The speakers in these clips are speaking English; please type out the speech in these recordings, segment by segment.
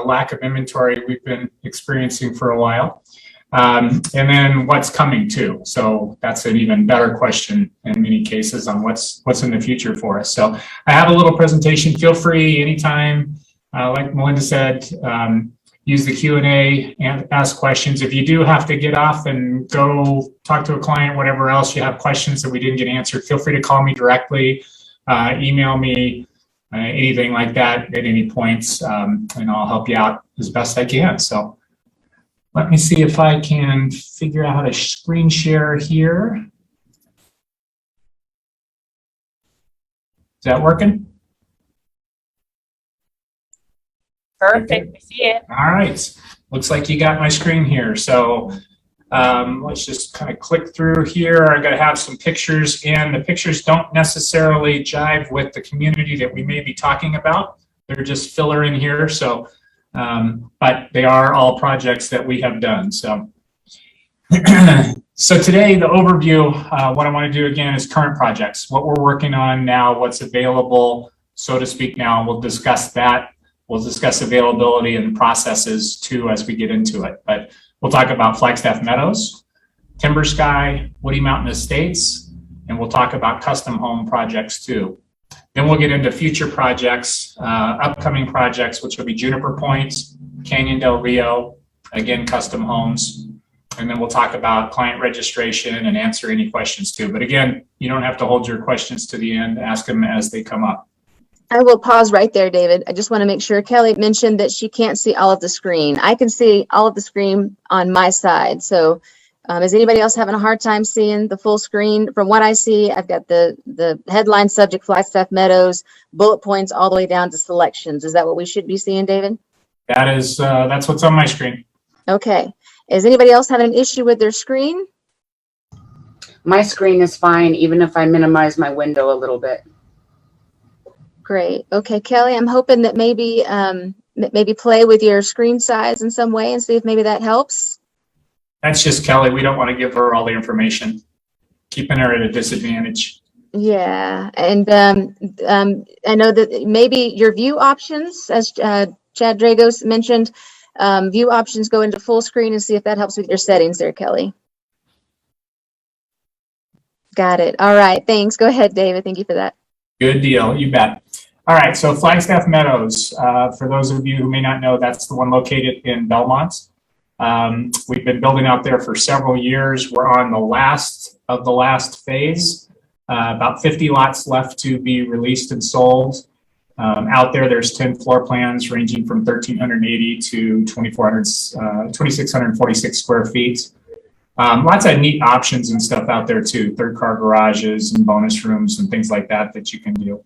lack of inventory we've been experiencing for a while. And then what's coming too. So that's an even better question in many cases on what's in the future for us. So I have a little presentation. Feel free anytime, like Melinda said, use the Q&A and ask questions. If you do have to get off and go talk to a client, whatever else, you have questions that we didn't get answered, feel free to call me directly, email me, anything like that at any points, and I'll help you out as best I can. So let me see if I can figure out how to screen share here. Is that working? Perfect, we see it. All right, looks like you got my screen here. So let's just kind of click through here. I got to have some pictures in. The pictures don't necessarily jive with the community that we may be talking about. They're just filler in here. So, but they are all projects that we have done. So, so today the overview, what I want to do again is current projects, what we're working on now, what's available, so to speak now. We'll discuss that. We'll discuss availability and processes too as we get into it. But we'll talk about Flagstaff Meadows, Timber Sky, Woody Mountain Estates, and we'll talk about custom home projects too. Then we'll get into future projects, upcoming projects, which will be Juniper Point, Canyon del Rio, again, custom homes. And then we'll talk about client registration and answer any questions too. But again, you don't have to hold your questions to the end, ask them as they come up. I will pause right there, David. I just want to make sure. Kelly mentioned that she can't see all of the screen. I can see all of the screen on my side. So is anybody else having a hard time seeing the full screen? From what I see, I've got the headline subject, Flagstaff Meadows, bullet points all the way down to selections. Is that what we should be seeing, David? That is, that's what's on my screen. Okay. Is anybody else having an issue with their screen? My screen is fine, even if I minimize my window a little bit. Great. Okay, Kelly, I'm hoping that maybe maybe play with your screen size in some way and see if maybe that helps. That's just Kelly. We don't want to give her all the information, keeping her at a disadvantage. Yeah, and I know that maybe your view options, as Chad Dragos mentioned, view options go into full screen and see if that helps with your settings there, Kelly. Got it. All right. Thanks. Go ahead, David. Thank you for that. Good deal. You bet. All right. So Flagstaff Meadows, for those of you who may not know, that's the one located in Belmont. We've been building out there for several years. We're on the last of the last phase. About 50 lots left to be released and sold. Out there, there's 10 floor plans ranging from 1,380 to 2,646 square feet. Lots of neat options and stuff out there too, third car garages and bonus rooms and things like that that you can do.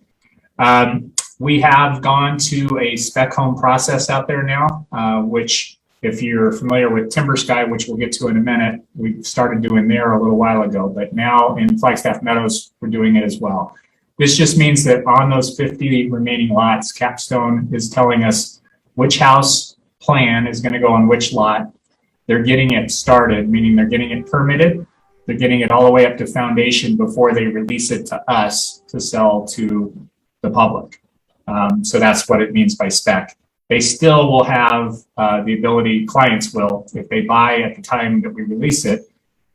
We have gone to a spec home process out there now, which if you're familiar with Timber Sky, which we'll get to in a minute, we started doing there a little while ago, but now in Flagstaff Meadows, we're doing it as well. This just means that on those 50 remaining lots, Capstone is telling us which house plan is going to go on which lot. They're getting it started, meaning they're getting it permitted. They're getting it all the way up to foundation before they release it to us to sell to the public. So that's what it means by spec. They still will have the ability, clients will, if they buy at the time that we release it,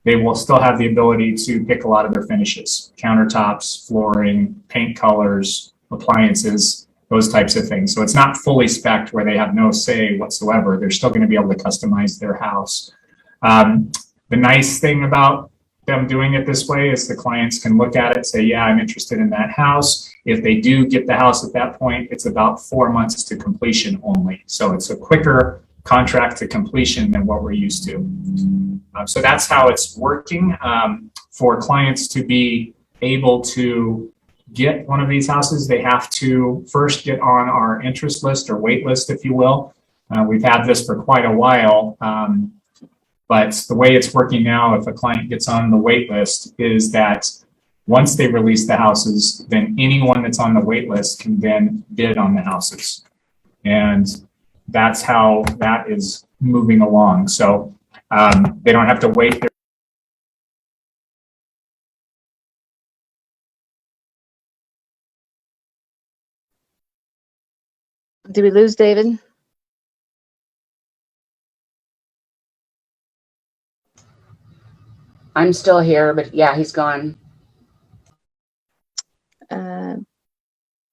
they will still have the ability to pick a lot of their finishes, countertops, flooring, paint colors, appliances, those types of things. So it's not fully spec'd where they have no say whatsoever. They're still going to be able to customize their house. The nice thing about them doing it this way is the clients can look at it, say, yeah, I'm interested in that house. If they do get the house at that point, it's about 4 months to completion only. So it's a quicker contract to completion than what we're used to. So that's how it's working. For clients to be able to get one of these houses, they have to first get on our interest list or wait list, if you will. We've had this for quite a while, but the way it's working now, if a client gets on the wait list, is that once they release the houses, then anyone that's on the wait list can then bid on the houses. And that's how that is moving along. So they don't have to wait. Did we lose David? I'm still here, but yeah, he's gone.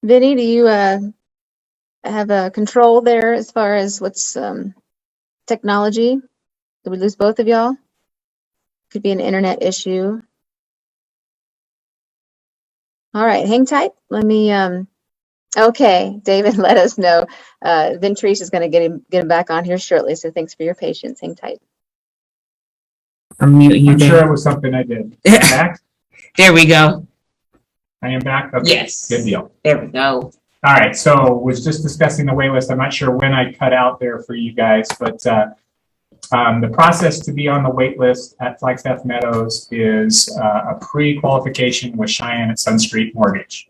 Vinny, do you have a control there as far as what's technology? Did we lose both of y'all? Could be an internet issue. All right, hang tight. Let me, okay, David, let us know. Ventrice is going to get him back on here shortly, so thanks for your patience. Hang tight. I'm muting you I'm sure there. it was something I did. Am I back? There we go. I am back? Okay. Yes. Good deal. There we go. All right, so was just discussing the wait list. I'm not sure when I cut out there for you guys, but the process to be on the wait list at Flagstaff Meadows is a pre-qualification with Cheyenne at Sun Street Mortgage.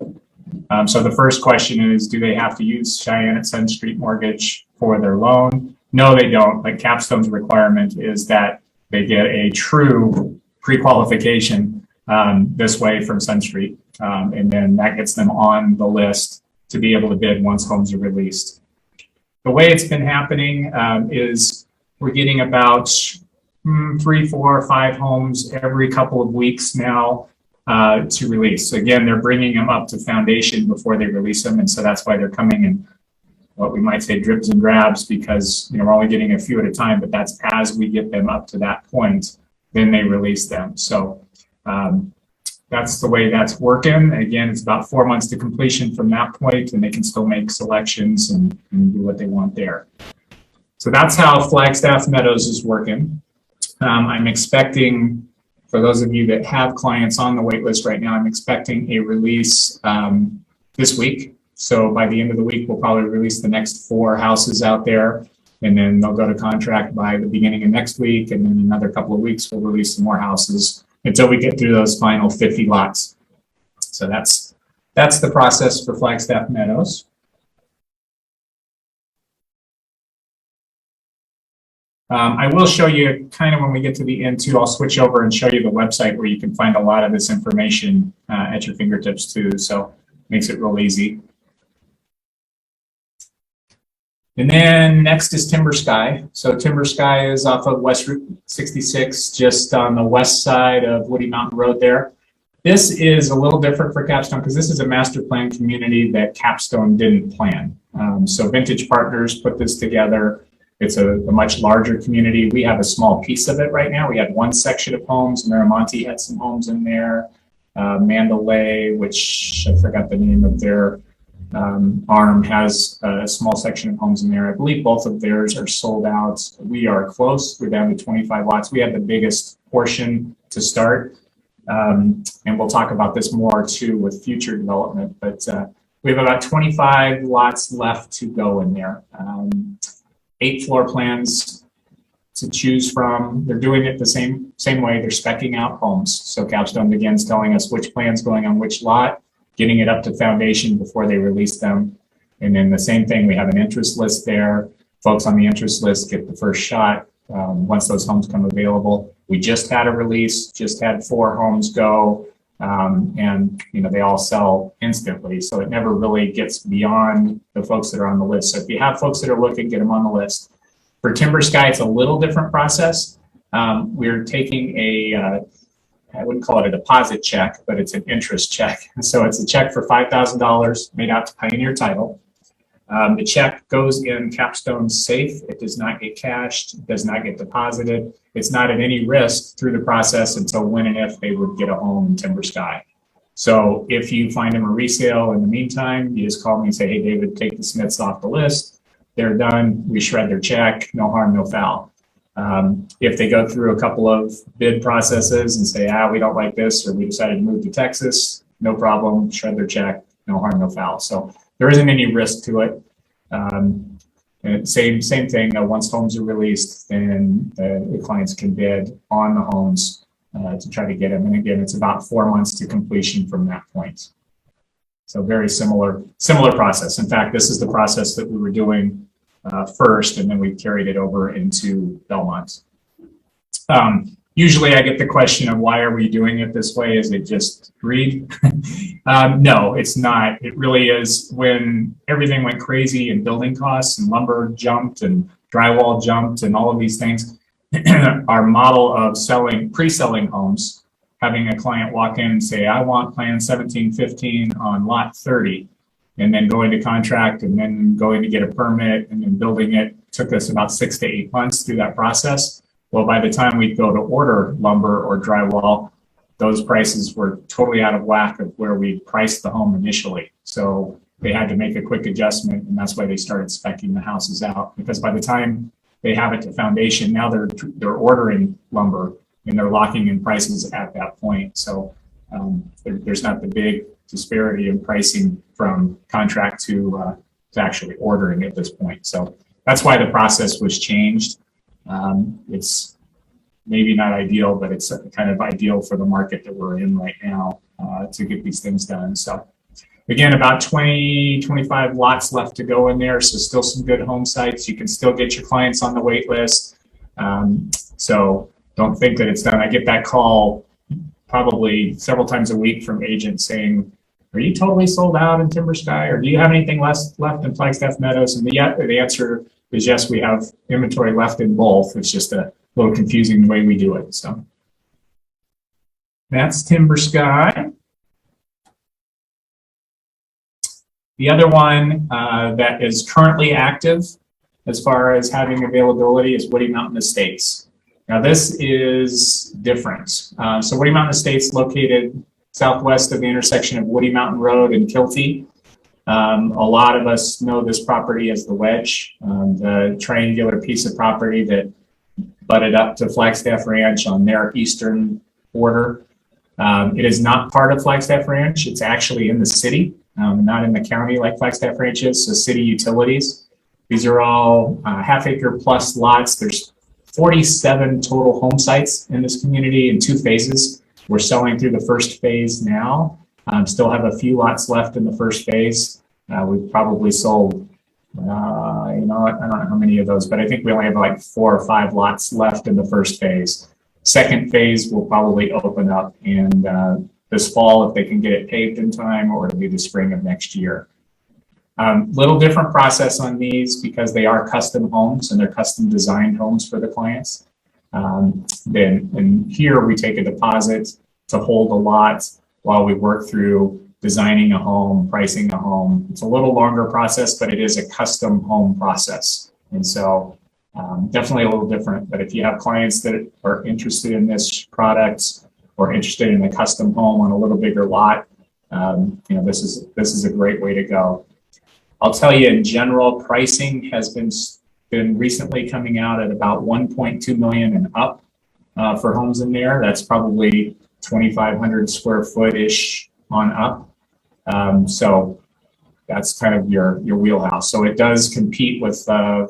So the first question is, do they have to use Cheyenne at Sun Street Mortgage for their loan? No, they don't. Like Capstone's requirement is that they get a true pre-qualification this way from Sun Street. And then that gets them on the list to be able to bid once homes are released. The way it's been happening is we're getting about 3, 4, 5 homes every couple of weeks now to release. So again, they're bringing them up to foundation before they release them. And so that's why they're coming in what we might say dribs and drabs, because we're only getting a few at a time, but that's as we get them up to that point, then they release them. So that's the way that's working. Again, it's about 4 months to completion from that point, and they can still make selections and do what they want there. So that's how Flagstaff Meadows is working. I'm expecting, for those of you that have clients on the wait list right now, I'm expecting a release this week. So by the end of the week, we'll probably release the next 4 houses out there, and then they'll go to contract by the beginning of next week. And then another couple of weeks, we'll release some more houses until we get through those final 50 lots. So that's the process for Flagstaff Meadows. I will show you kind of when we get to the end too, I'll switch over and show you the website where you can find a lot of this information at your fingertips too. So makes it real easy. And then next is Timber Sky. So Timber Sky is off of West Route 66, just on the west side of Woody Mountain Road there. This is a little different for Capstone because this is a master plan community that Capstone didn't plan. So Vintage Partners put this together. It's a much larger community. We have a small piece of it right now. We had one section of homes. Miramonte had some homes in there. Mandalay, which I forgot the name of their arm, has a small section of homes in there. I believe both of theirs are sold out. We are close. We're down to 25 lots. We had the biggest portion to start. And we'll talk about this more too with future development. But we have about 25 lots left to go in there. 8 floor plans to choose from. They're doing it the same way. They're speccing out homes. So Capstone begins telling us which plan's going on which lot, getting it up to foundation before they release them. And then the same thing, we have an interest list there. Folks on the interest list get the first shot once those homes come available. We just had a release, just had 4 homes go, and they all sell instantly. So it never really gets beyond the folks that are on the list. So if you have folks that are looking, get them on the list. For Timber Sky, it's a little different process. We're taking I wouldn't call it a deposit check, but it's an interest check. So it's a check for $5,000 made out to Pioneer Title. The check goes in Capstone's safe. It does not get cashed, it does not get deposited. It's not at any risk through the process until when and if they would get a home in Timber Sky. So if you find them a resale in the meantime, you just call me and say, hey, David, take the Smiths off the list. They're done. We shred their check. No harm, no foul. If they go through a couple of bid processes and say, we don't like this, or we decided to move to Texas, no problem, shred their check, no harm, no foul. So there isn't any risk to it. And same thing, once homes are released, then the clients can bid on the homes to try to get them. And again, it's about 4 months to completion from that point. So very similar process. In fact, this is the process that we were doing first, and then we carried it over into Belmont. Usually I get the question of why are we doing it this way? Is it just greed? No, it's not. It really is when everything went crazy and building costs and lumber jumped and drywall jumped and all of these things. our model of pre-selling homes, having a client walk in and say, I want plan 1715 on lot 30, and then going to contract and then going to get a permit and then building it took us about 6 to 8 months through that process. Well, by the time we go to order lumber or drywall, those prices were totally out of whack of where we priced the home initially. So they had to make a quick adjustment, and that's why they started speccing the houses out. Because by the time they have it to foundation, now they're ordering lumber and they're locking in prices at that point. So there's not the big disparity in pricing from contract to actually ordering at this point. So that's why the process was changed. It's maybe not ideal, but it's kind of ideal for the market that we're in right now to get these things done. So again, about 25 lots left to go in there. So still some good home sites. You can still get your clients on the wait list. So don't think that it's done. I get that call probably several times a week from agents saying, are you totally sold out in Timber Sky, or do you have anything left in Flagstaff Meadows? And the answer is yes, we have inventory left in both. It's just a little confusing the way we do it. So that's Timber Sky. The other one that is currently active as far as having availability is Woody Mountain Estates. Now this is different. So Woody Mountain Estates located southwest of the intersection of Woody Mountain Road and Kilty. A lot of us know this property as the Wedge, the triangular piece of property that butted up to Flagstaff Ranch on their eastern border. It is not part of Flagstaff Ranch. It's actually in the city, not in the county like Flagstaff Ranch is, so city utilities. These are all half-acre plus lots. There's 47 total home sites in this community in 2 phases. We're selling through the first phase now. Still have a few lots left in the first phase. We've probably sold, I don't know how many of those, but I think we only have like 4 or 5 lots left in the first phase. Second phase will probably open up in this fall if they can get it paved in time, or it'll be the spring of next year. Little different process on these because they are custom homes and they're custom designed homes for the clients. Then here we take a deposit to hold a lot while we work through designing a home, pricing a home. It's a little longer process, but it is a custom home process. And so definitely a little different. But if you have clients that are interested in this product or interested in a custom home on a little bigger lot, this is a great way to go. I'll tell you, in general, pricing has been recently coming out at about 1.2 million and up for homes in there. That's probably 2,500 square foot-ish on up. So that's kind of your wheelhouse. So it does compete with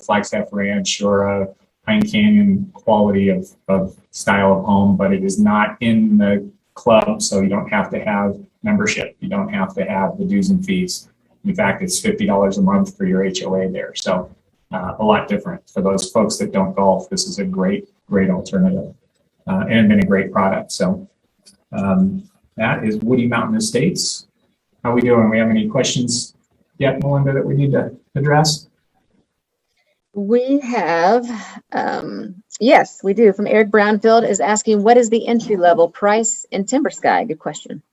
Flagstaff Ranch or a Pine Canyon quality of style of home, but it is not in the club, so you don't have to have membership. You don't have to have the dues and fees. In fact, it's $50 a month for your HOA there. So a lot different. For those folks that don't golf, this is a great alternative and been a great product. So that is Woody Mountain Estates. How are we doing? We have any questions yet, Melinda, that we need to address? We have, yes, we do. From Eric Brownfield is asking, what is the entry level price in Timber Sky? Good question.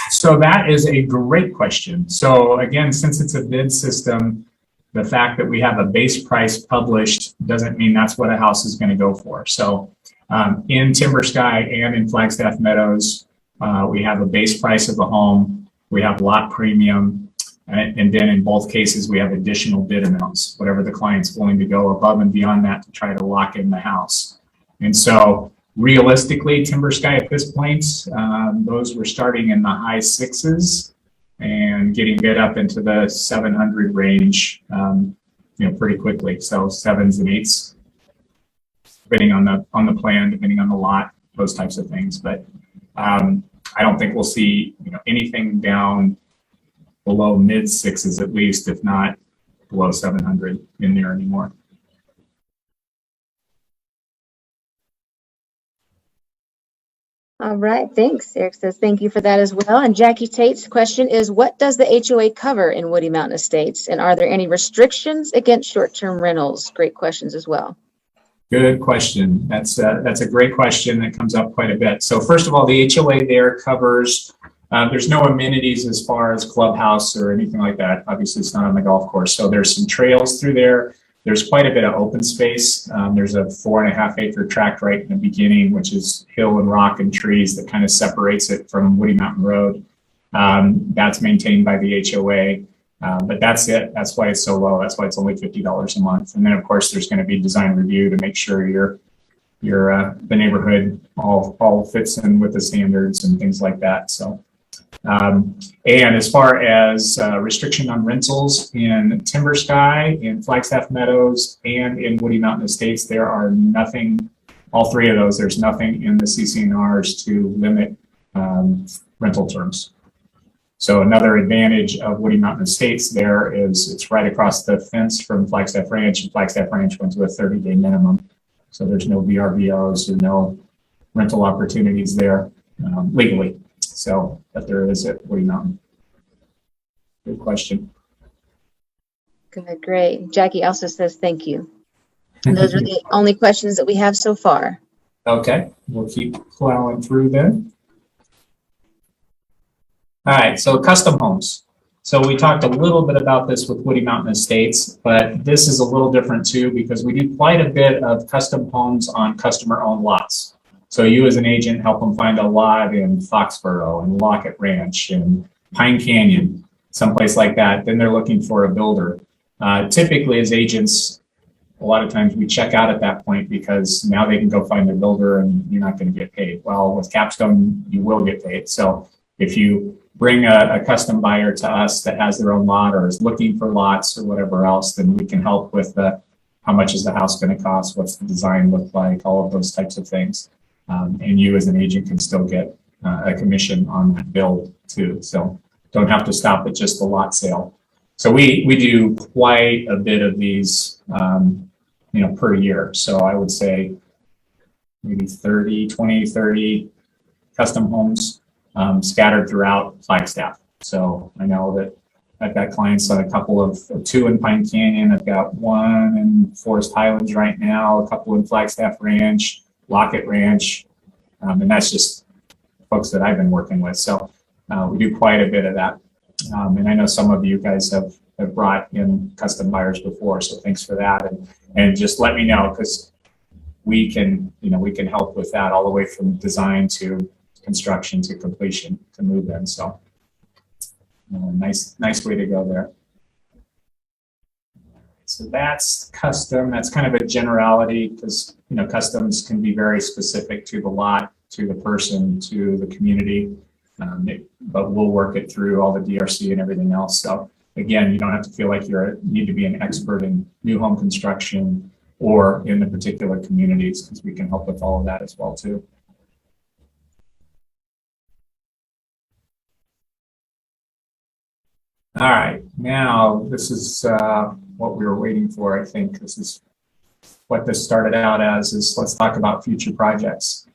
So that is a great question. So again, since it's a bid system, the fact that we have a base price published doesn't mean that's what a house is going to go for. So in Timber Sky and in Flagstaff Meadows, we have a base price of the home. We have lot premium. And then in both cases, we have additional bid amounts, whatever the client's willing to go above and beyond that to try to lock in the house. And so realistically, Timber Sky at this point, those were starting in the high 6s and getting bid up into the 700 range, pretty quickly. So 7s and 8s, depending on the plan, depending on the lot, those types of things. But I don't think we'll see anything down below mid 6s at least, if not below 700 in there anymore. All right, thanks. Eric says thank you for that as well. And Jackie Tate's question is, what does the HOA cover in Woody Mountain Estates? And are there any restrictions against short-term rentals? Great questions as well. Good question. That's a great question that comes up quite a bit. So first of all, the HOA there covers, there's no amenities as far as clubhouse or anything like that. Obviously, it's not on the golf course. So there's some trails through there. There's quite a bit of open space. There's a 4.5 acre tract right in the beginning, which is hill and rock and trees that kind of separates it from Woody Mountain Road. That's maintained by the HOA. But that's it. That's why it's so low. That's why it's only $50 a month. And then, of course, there's going to be design review to make sure the neighborhood all fits in with the standards and things like that. So, and as far as restriction on rentals in Timber Sky, in Flagstaff Meadows, and in Woody Mountain Estates, there are nothing. All three of those, there's nothing in the CC&Rs to limit rental terms. So another advantage of Woody Mountain Estates there is it's right across the fence from Flagstaff Ranch, and Flagstaff Ranch went to a 30-day minimum. So there's no VRBOs or no rental opportunities there legally. So, but there is at Woody Mountain. Good question. Good, great. Jackie also says thank you. And those are the only questions that we have so far. Okay, we'll keep plowing through then. All right, so custom homes. So we talked a little bit about this with Woody Mountain Estates, but this is a little different too because we do quite a bit of custom homes on customer-owned lots. So you as an agent help them find a lot in Foxborough and Lockett Ranch and Pine Canyon, someplace like that. Then they're looking for a builder. Typically as agents, a lot of times we check out at that point because now they can go find a builder and you're not going to get paid. Well, with Capstone, you will get paid. So if you bring a custom buyer to us that has their own lot or is looking for lots or whatever else, then we can help with how much is the house going to cost, what's the design look like, all of those types of things. And you as an agent can still get a commission on that build too. So don't have to stop at just the lot sale. So we do quite a bit of these, per year. So I would say maybe 20, 30 custom homes scattered throughout Flagstaff. So I know that I've got clients on two in Pine Canyon. I've got one in Forest Highlands right now, a couple in Flagstaff Ranch, Lockett Ranch, and that's just folks that I've been working with. So we do quite a bit of that. And I know some of you guys have brought in custom buyers before, so thanks for that. And just let me know because we can help with that all the way from design to construction to completion to move in. So nice way to go there. So that's custom. That's kind of a generality because customs can be very specific to the lot, to the person, to the community. But we'll work it through all the DRC and everything else. So again, you don't have to feel like you need to be an expert in new home construction or in the particular communities because we can help with all of that as well too. All right, now this is what we were waiting for. I think this is what this started out as is let's talk about future projects.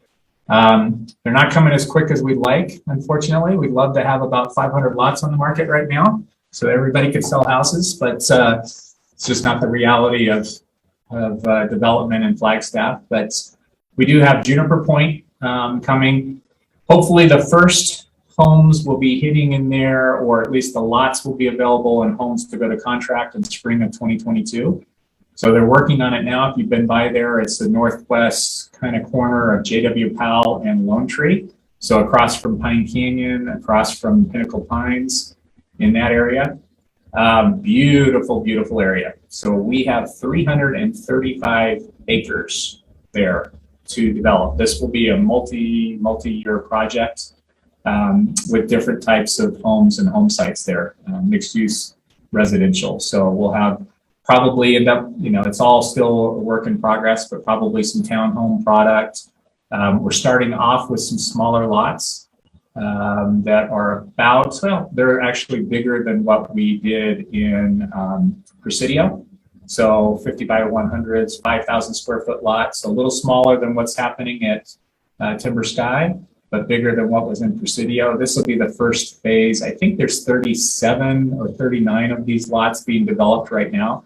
They're not coming as quick as we'd like, unfortunately. We'd love to have about 500 lots on the market right now so everybody could sell houses, but it's just not the reality of development in Flagstaff. But we do have Juniper Point coming. Hopefully the first homes will be hitting in there, or at least the lots will be available and homes to go to contract in spring of 2022. So they're working on it now. If you've been by there, it's the northwest kind of corner of J.W. Powell and Lone Tree. So across from Pine Canyon, across from Pinnacle Pines in that area. Beautiful, beautiful area. So we have 335 acres there to develop. This will be a multi-year project with different types of homes and home sites there, mixed use residential. So we'll have probably end up, it's all still a work in progress, but probably some townhome product. We're starting off with some smaller lots that are about, they're actually bigger than what we did in Presidio. So 50 by 100s, 5,000 square foot lots, a little smaller than what's happening at Timber Sky, but bigger than what was in Presidio. This will be the first phase. I think there's 37 or 39 of these lots being developed right now.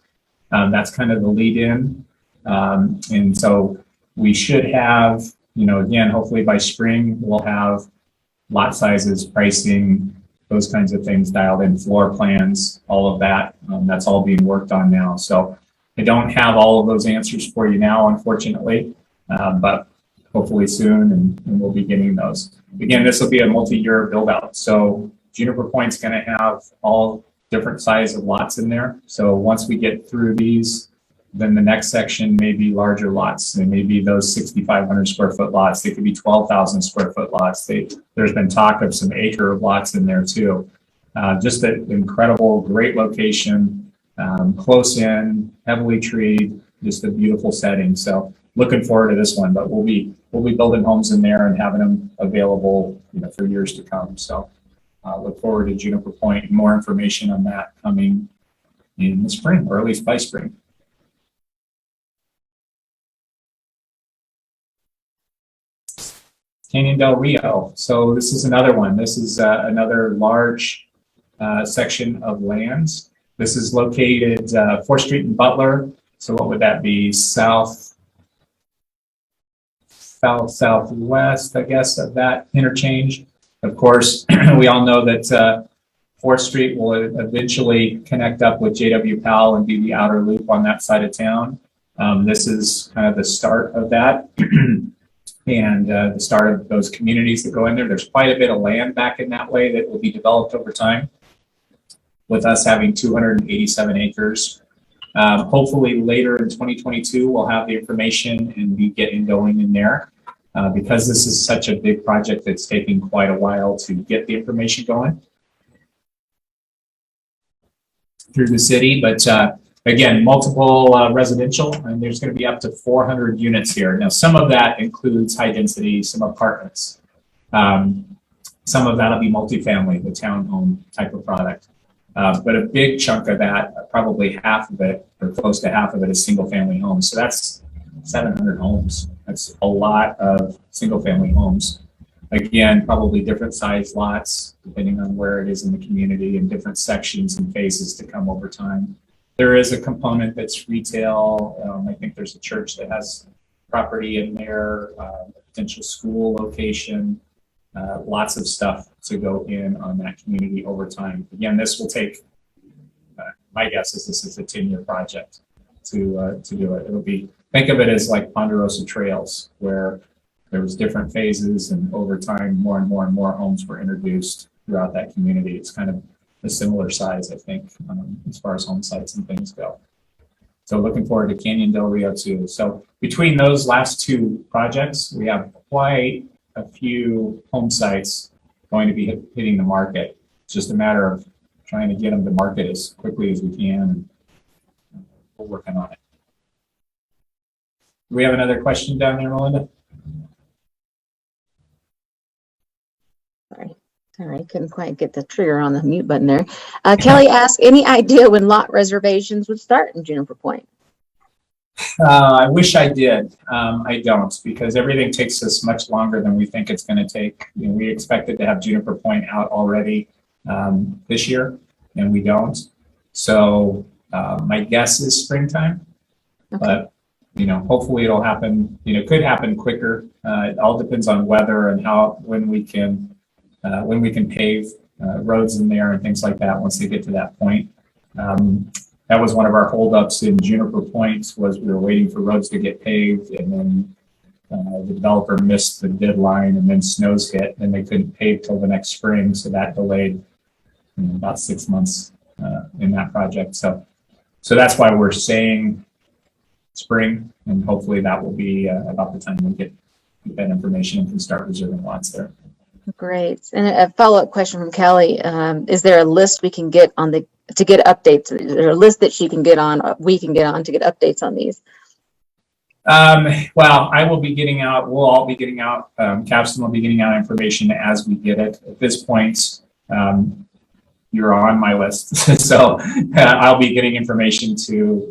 That's kind of the lead in. And so we should have, again, hopefully by spring, we'll have lot sizes, pricing, those kinds of things dialed in, floor plans, all of that. That's all being worked on now. So I don't have all of those answers for you now, unfortunately, but hopefully soon, and we'll be getting those. Again, this will be a multi-year build out. So Juniper Point's going to have all different size of lots in there. So once we get through these, then the next section may be larger lots. They may be those 6,500 square foot lots. They could be 12,000 square foot lots. There's been talk of some acre of lots in there too. Just an incredible, great location, close in, heavily treed, just a beautiful setting. So looking forward to this one, but we'll be building homes in there and having them available, for years to come. So look forward to Juniper Point. More information on that coming in the spring, or at least by spring. Canyon del Rio. So this is another one. This is another large section of lands. This is located 4th Street in Butler. So what would that be? Southwest, I guess, of that interchange. Of course, we all know that 4th Street will eventually connect up with JW Powell and be the outer loop on that side of town. This is kind of the start of that. And the start of those communities that go in there. There's quite a bit of land back in that way that will be developed over time, with us having 287 acres. Hopefully later in 2022, we'll have the information and be getting going in there. Because this is such a big project, that's taking quite a while to get the information going through the city. But again, multiple residential, and there's going to be up to 400 units here. Now, some of that includes high density, some apartments. Some of that'll be multifamily, the townhome type of product. But a big chunk of that, probably half of it, or close to half of it, is single family homes. So that's 700 homes. That's a lot of single family homes. Again, probably different size lots, depending on where it is in the community, and different sections and phases to come over time. There is a component that's retail. I think there's a church that has property in there, a potential school location, lots of stuff to go in on that community over time. Again, this will take, my guess is this is a 10-year project to do it. It'll be, think of it as like Ponderosa Trails, where there was different phases, and over time, more and more and more homes were introduced throughout that community. It's kind of a similar size, I think, as far as home sites and things go. So looking forward to Canyon del Rio too. So between those last two projects, we have quite a few home sites going to be hitting the market. It's just a matter of trying to get them to market as quickly as we can. And we're working on it. Do we have another question down there, Melinda? Sorry, couldn't quite get the trigger on the mute button there. Kelly asked, any idea when lot reservations would start in Juniper Point? I wish I did. I don't, because everything takes us much longer than we think it's going to take. We expected to have Juniper Point out already this year, and we don't. So my guess is springtime, okay. But hopefully it'll happen. Could happen quicker. It all depends on weather and when we can pave roads in there and things like that once they get to that point. That was one of our holdups in Juniper Point, was we were waiting for roads to get paved, and then the developer missed the deadline, and then snows hit, and they couldn't pave till the next spring, so that delayed about 6 months in that project. So that's why we're saying spring, and hopefully that will be about the time we get that information and can start reserving lots there. Great. And a follow-up question from Kelly. Is there a list we can get on to get updates? Is there a list that she can get on, we can get on to get updates on these? Well, I will be getting out, we'll all be getting out, Capstone will be getting out information as we get it. At this point, you're on my list. So I'll be getting information to,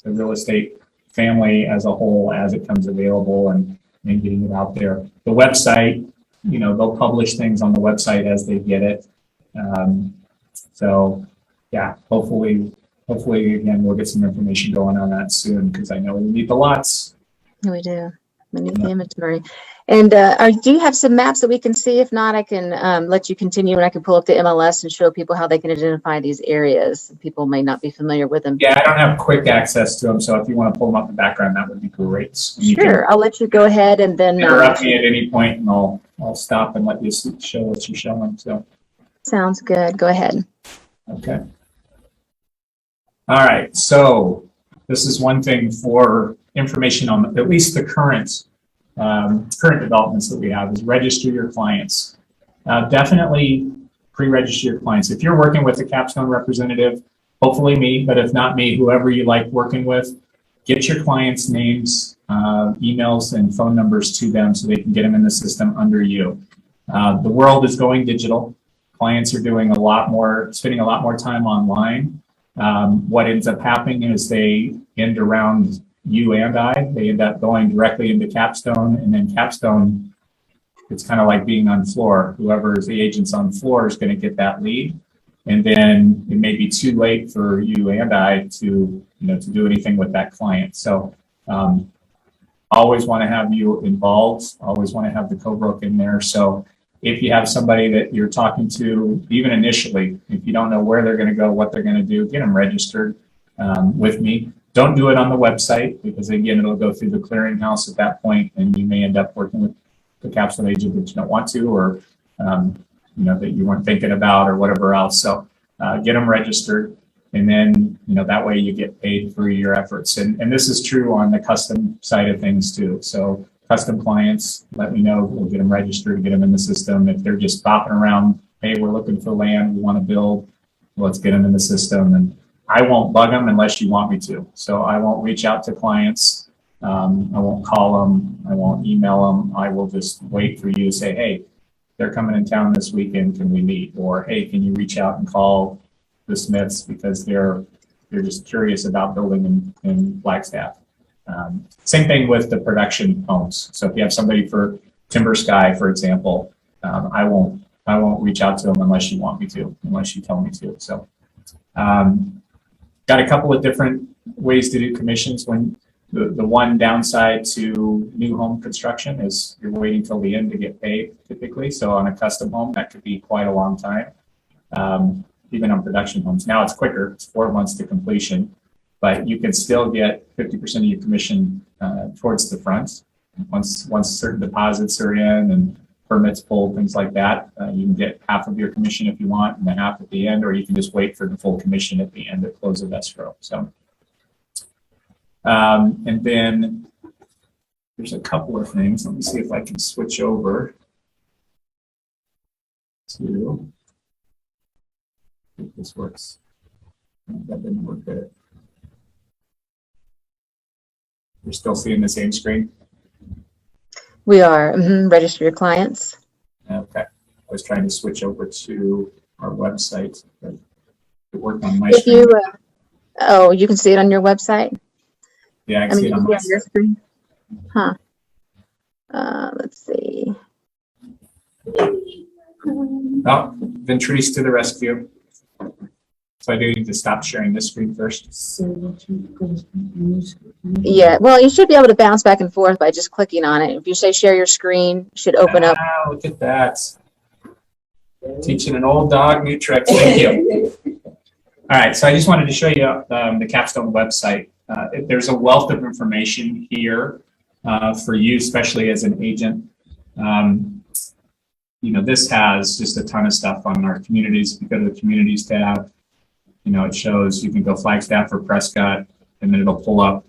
the real estate family as a whole as it comes available, and getting it out there. The website, they'll publish things on the website as they get it. So yeah, hopefully hopefully, again, we'll get some information going on that soon because I know we need the lots. Yeah, we do. We need the inventory. And do you have some maps that we can see? If not, I can let you continue and I can pull up the MLS and show people how they can identify these areas. People may not be familiar with them. Yeah, I don't have quick access to them, so if you want to pull them up in the background, that would be great. Sure, I'll let you go ahead and then interrupt me at any point, and I'll stop and let you show what you're showing. So sounds good. Go ahead. Okay. All right. So this is one thing for information on at least the current developments that we have is register your clients. Definitely pre-register your clients. If you're working with a Capstone representative, hopefully me, but if not me, whoever you like working with, get your clients' names, emails, and phone numbers to them so they can get them in the system under you. The world is going digital. Clients are doing spending a lot more time online. What ends up happening is they end around you and I. They end up going directly into Capstone, and then Capstone, it's kind of like being on floor. Whoever is the agent's on floor is going to get that lead, and then it may be too late for you and I to do anything with that client. So always want to have you involved. Always want to have the co-broke in there. So if you have somebody that you're talking to, even initially, if you don't know where they're going to go, what they're going to do, get them registered with me. Don't do it on the website because, again, it'll go through the clearinghouse at that point, and you may end up working with the Capstone agent that you don't want to, or that you weren't thinking about, or whatever else. So get them registered, and then that way you get paid for your efforts. And this is true on the custom side of things too. So custom clients, let me know. We'll get them registered, get them in the system. If they're just bopping around, hey, we're looking for land, we want to build, let's get them in the system. And I won't bug them unless you want me to. So I won't reach out to clients. I won't call them. I won't email them. I will just wait for you to say, hey, they're coming in town this weekend. Can we meet? Or, hey, can you reach out and call the Smiths because they're just curious about building in Flagstaff. Same thing with the production homes. So if you have somebody for Timber Sky, for example, I won't reach out to them unless you want me to, unless you tell me to. So got a couple of different ways to do commissions. When the one downside to new home construction is you're waiting till the end to get paid typically. So on a custom home, that could be quite a long time. Even on production homes. Now it's quicker, it's 4 months to completion, but you can still get 50% of your commission towards the front. Once certain deposits are in and permits pulled, things like that, you can get half of your commission if you want and the half at the end, or you can just wait for the full commission at the end at close of escrow. So, and then there's a couple of things. Let me see if I can switch over to, if this works. That didn't work good. You're still seeing the same screen? We are. Register your clients. Okay. I was trying to switch over to our website, but it worked on my If screen. you can see it on your website? Yeah, I can see it on my screen. Huh. Let's see. Oh, Ventrice to the rescue. So I do need to stop sharing this screen first. Yeah, well, you should be able to bounce back and forth by just clicking on it. If you say share your screen, it should open up. Look at that. Teaching an old dog new tricks. Thank you. All right, so I just wanted to show you the Capstone website. There's a wealth of information here for you, especially as an agent. This has just a ton of stuff on our communities. If you go to the communities tab, it shows you can go Flagstaff or Prescott, and then it'll pull up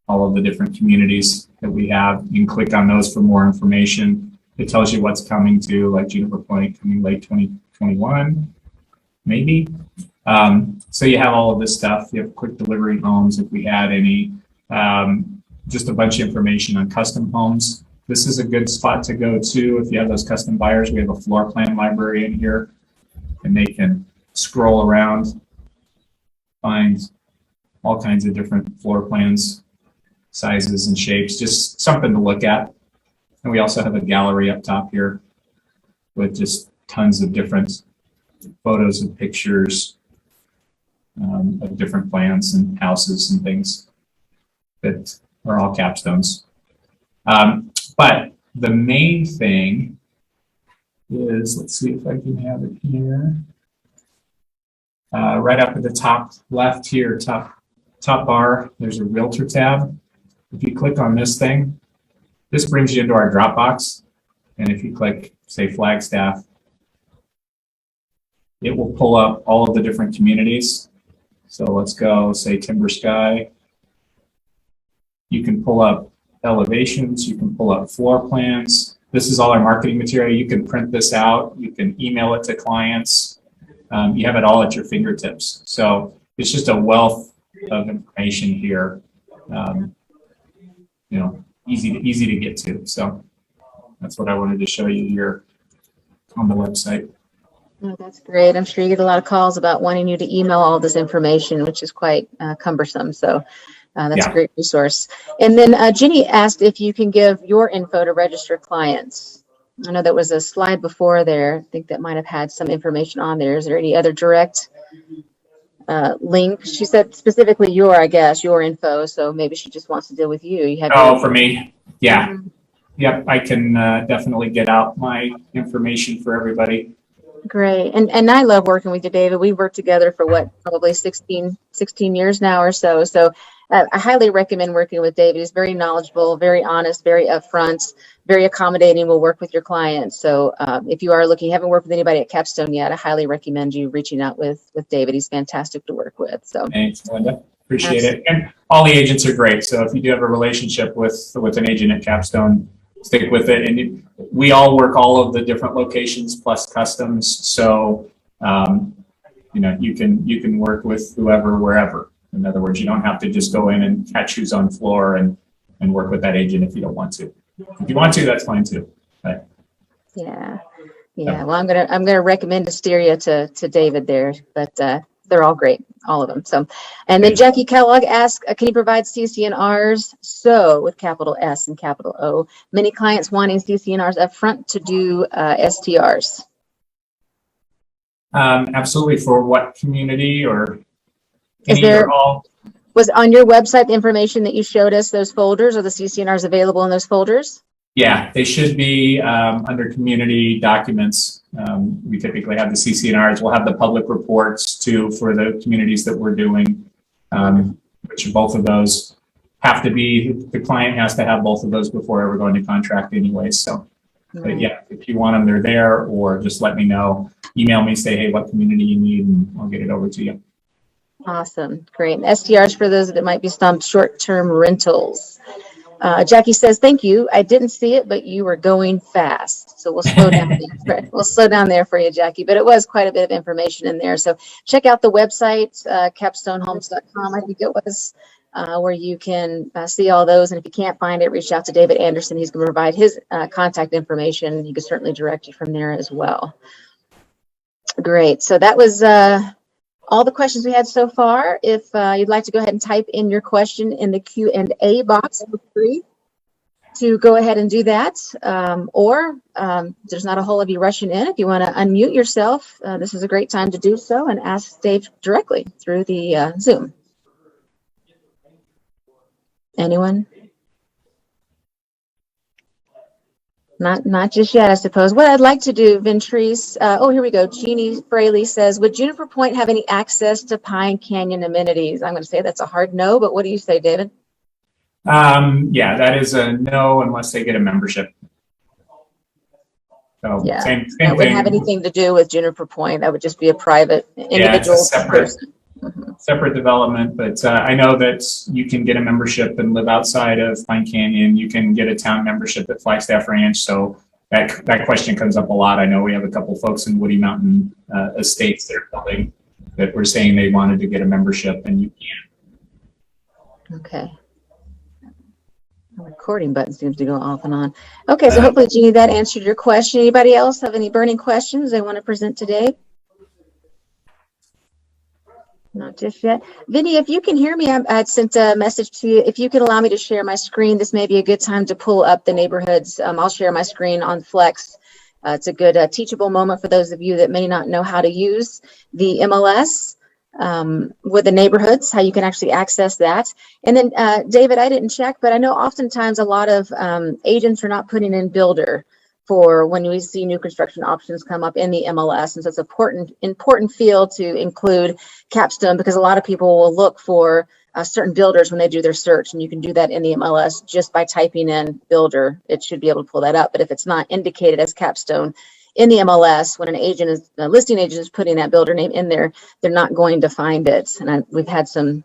all of the different communities that we have. You can click on those for more information. It tells you what's coming to, like Juniper Point coming late 2021, maybe. So you have all of this stuff. You have quick delivery homes if we had any. Just a bunch of information on custom homes. This is a good spot to go to if you have those custom buyers. We have a floor plan library in here, and they can scroll around, find all kinds of different floor plans, sizes and shapes, just something to look at. And we also have a gallery up top here with just tons of different photos and pictures, of different plans and houses and things that are all capstones. But the main thing is, let's see if I can have it here. Right up at the top left here, top bar, there's a Realtor tab. If you click on this thing, this brings you into our Dropbox. And if you click, say, Flagstaff, it will pull up all of the different communities. So let's go, say, Timber Sky. You can pull up elevations. You can pull up floor plans. This is all our marketing material. You can print this out. You can email it to clients. You have it all at your fingertips. So it's just a wealth of information here. Easy to get to. So that's what I wanted to show you here on the website. Oh, that's great. I'm sure you get a lot of calls about wanting you to email all this information, which is quite cumbersome. So that's a great resource. And then Ginny asked if you can give your info to register clients. I know there was a slide before there. I think that might have had some information on there. Is there any other direct link? She said specifically your info. So maybe she just wants to deal with you. You have for me. Yeah. Mm-hmm. Yep. I can definitely get out my information for everybody. Great. And I love working with you, David. We've worked together for probably 16 years now or so. So I highly recommend working with David. He's very knowledgeable, very honest, very upfront, very accommodating, will work with your clients. So if you haven't worked with anybody at Capstone yet, I highly recommend you reaching out with David. He's fantastic to work with. So thanks, Linda. Appreciate it. And all the agents are great. So if you do have a relationship with an agent at Capstone, stick with it. And we all work all of the different locations plus customs. So, you can work with whoever, wherever. In other words, you don't have to just go in and catch who's on floor and work with that agent if you don't want to. If you want to, that's fine too. But, yeah. Well, I'm gonna recommend Asteria to David there, but they're all great, all of them. So, and then Jackie Kellogg asked, can you provide CC&Rs? So with capital S and capital O, many clients wanting CC&Rs up front to do STRs. Absolutely. For what community or was on your website the information that you showed us, those folders, or the CC&Rs available in those folders? Yeah, they should be under community documents. We typically have the CC&Rs. We'll have the public reports too for the communities that we're doing, which both of those have to be, the client has to have both of those before ever going to contract anyway. So, but yeah, if you want them, they're there, or just let me know. Email me, say, hey, what community you need, and I'll get it over to you. Awesome. Great. And STRs for those that might be some short-term rentals. Jackie says, thank you. I didn't see it, but you were going fast. So we'll slow down there. We'll slow down there for you, Jackie. But it was quite a bit of information in there. So check out the website, capstonehomes.com, I think it was, where you can see all those. And if you can't find it, reach out to David Anderson. He's going to provide his contact information. He can certainly direct you from there as well. Great. So that was all the questions we had so far. If you'd like to go ahead and type in your question in the Q&A box, feel free to go ahead and do that. Or there's not a whole of you rushing in. If you want to unmute yourself, this is a great time to do so and ask Dave directly through the Zoom. Anyone? Not just yet, I suppose. What I'd like to do, Ventrice, here we go. Jeannie Fraley says, would Juniper Point have any access to Pine Canyon amenities? I'm going to say that's a hard no, but what do you say, David? Yeah, that is a no unless they get a membership. So yeah, same that wouldn't thing. have anything to do with Juniper Point. That would just be a private individual person. Separate development, but I know that you can get a membership and live outside of Pine Canyon. You can get a town membership at Flagstaff Ranch. So that question comes up a lot. I know we have a couple folks in Woody Mountain estates that are building that were saying they wanted to get a membership, and you can. Okay. The recording button seems to go off and on. Okay, so hopefully, Jeannie, that answered your question. Anybody else have any burning questions they want to present today? Not just yet. Vinny, if you can hear me, I sent a message to you. If you can allow me to share my screen, this may be a good time to pull up the neighborhoods. I'll share my screen on Flex. It's a good teachable moment for those of you that may not know how to use the MLS. with the neighborhoods, how you can actually access that. And then, David, I didn't check, but I know oftentimes a lot of agents are not putting in builder for when we see new construction options come up in the MLS. And so it's an important field to include Capstone, because a lot of people will look for certain builders when they do their search, and you can do that in the MLS just by typing in builder. It should be able to pull that up. But if it's not indicated as Capstone in the MLS, when a listing agent is putting that builder name in there, they're not going to find it. And we've had some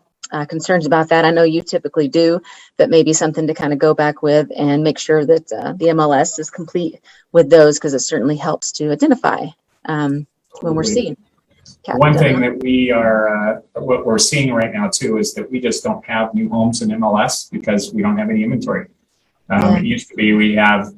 concerns about that. I know you typically do, but maybe something to kind of go back with and make sure that the MLS is complete with those, because it certainly helps to identify when we're seeing. One thing that what we're seeing right now too, is that we just don't have new homes in MLS because we don't have any inventory. It used to be we have,